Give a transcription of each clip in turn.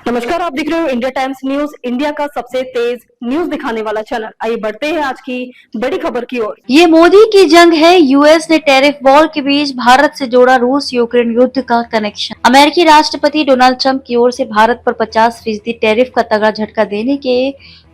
नमस्कार, आप देख रहे हो इंडिया टाइम्स न्यूज, इंडिया का सबसे तेज न्यूज दिखाने वाला चैनल। आइए बढ़ते हैं आज की बड़ी खबर की ओर। ये मोदी की जंग है। यूएस ने टैरिफ वॉर के बीच भारत से जोड़ा रूस यूक्रेन युद्ध का कनेक्शन। अमेरिकी राष्ट्रपति डोनाल्ड ट्रंप की ओर से भारत पर 50% टैरिफ का तगड़ा झटका देने के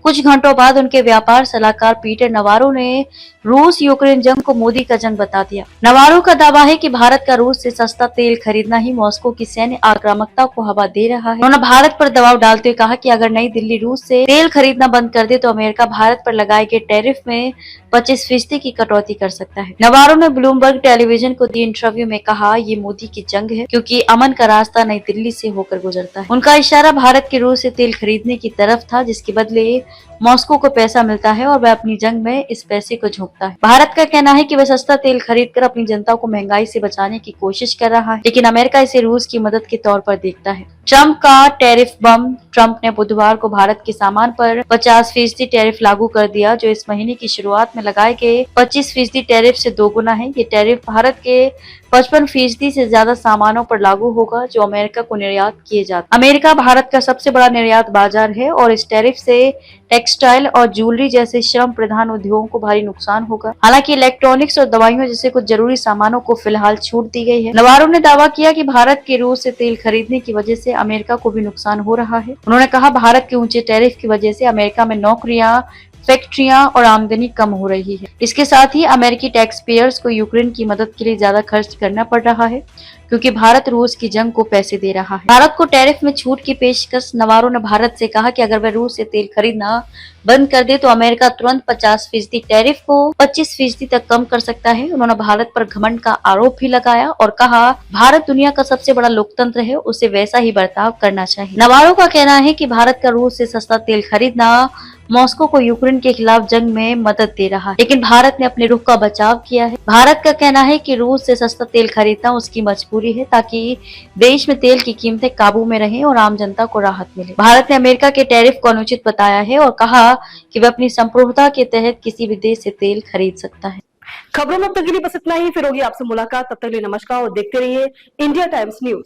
कुछ घंटों बाद उनके व्यापार सलाहकार पीटर नवारो ने रूस यूक्रेन जंग को मोदी का जंग बता दिया। नवारो का दावा है कि भारत का रूस से सस्ता तेल खरीदना ही मॉस्को की सैन्य आक्रामकता को हवा दे रहा है। उन्होंने भारत पर दबाव डालते हुए कहा कि अगर नई दिल्ली रूस से तेल खरीदना बंद कर दे तो अमेरिका भारत पर लगाए गए टैरिफ में 25% की कटौती कर सकता है। नवारो ने ब्लूमबर्ग टेलीविजन को दिए इंटरव्यू में कहा, ये मोदी की जंग है क्योंकि अमन का रास्ता नई दिल्ली से होकर गुजरता है। उनका इशारा भारत के रूस से तेल खरीदने की तरफ था, जिसके बदले मॉस्को को पैसा मिलता है और वह अपनी जंग में इस पैसे को झोंकता है। भारत का कहना है कि वह सस्ता तेल खरीदकर अपनी जनता को महंगाई से बचाने की कोशिश कर रहा है, लेकिन अमेरिका इसे रूस की मदद के तौर पर देखता है। ट्रंप का टैरिफ बम। ट्रंप ने बुधवार को भारत के सामान पर 50% टैरिफ लागू कर दिया, जो इस महीने की शुरुआत में लगाए गए 25% टैरिफ से दोगुना है। ये टैरिफ भारत के 55% से ज्यादा सामानों पर लागू होगा जो अमेरिका को निर्यात किए जाते हैं। अमेरिका भारत का सबसे बड़ा निर्यात बाजार है और इस टैरिफ से टेक्सटाइल और ज्वेलरी जैसे श्रम प्रधान उद्योगों को भारी नुकसान होगा। हालांकि इलेक्ट्रॉनिक्स और दवाइयों जैसे कुछ जरूरी सामानों को फिलहाल छूट दी गई है। नवारो ने दावा किया कि भारत के रूस से तेल खरीदने की वजह से अमेरिका को भी नुकसान हो रहा है। उन्होंने कहा, भारत के ऊंचे टैरिफ की वजह से अमेरिका में नौकरियां, फैक्ट्रियां और आमदनी कम हो रही है। इसके साथ ही अमेरिकी टैक्स पेयर्स को यूक्रेन की मदद के लिए ज्यादा खर्च करना पड़ रहा है क्योंकि भारत रूस की जंग को पैसे दे रहा है। भारत को टैरिफ में छूट की पेशकश। नवारो ने भारत से कहा कि अगर वह रूस से तेल खरीदना बंद कर दे तो अमेरिका तुरंत 50% टैरिफ को 25% तक कम कर सकता है। उन्होंने भारत पर घमंड का आरोप भी लगाया और कहा, भारत दुनिया का सबसे बड़ा लोकतंत्र है, उसे वैसा ही बर्ताव करना चाहिए। नवारो का कहना है कि भारत का रूस से सस्ता तेल खरीदना मॉस्को को यूक्रेन के खिलाफ जंग में मदद दे रहा है, लेकिन भारत ने अपने रुख का बचाव किया है। भारत का कहना है कि रूस से सस्ता तेल खरीदना उसकी मजबूरी है ताकि देश में तेल की कीमतें काबू में रहें और आम जनता को राहत मिले। भारत ने अमेरिका के टैरिफ को अनुचित बताया है और कहा कि वह अपनी संप्रभुता के तहत किसी भी देश से तेल खरीद सकता है। खबरों में अब तक के लिए बस इतना ही। फिर होगी आपसे मुलाकात, तब तक के लिए नमस्कार और देखते रहिए इंडिया टाइम्स न्यूज।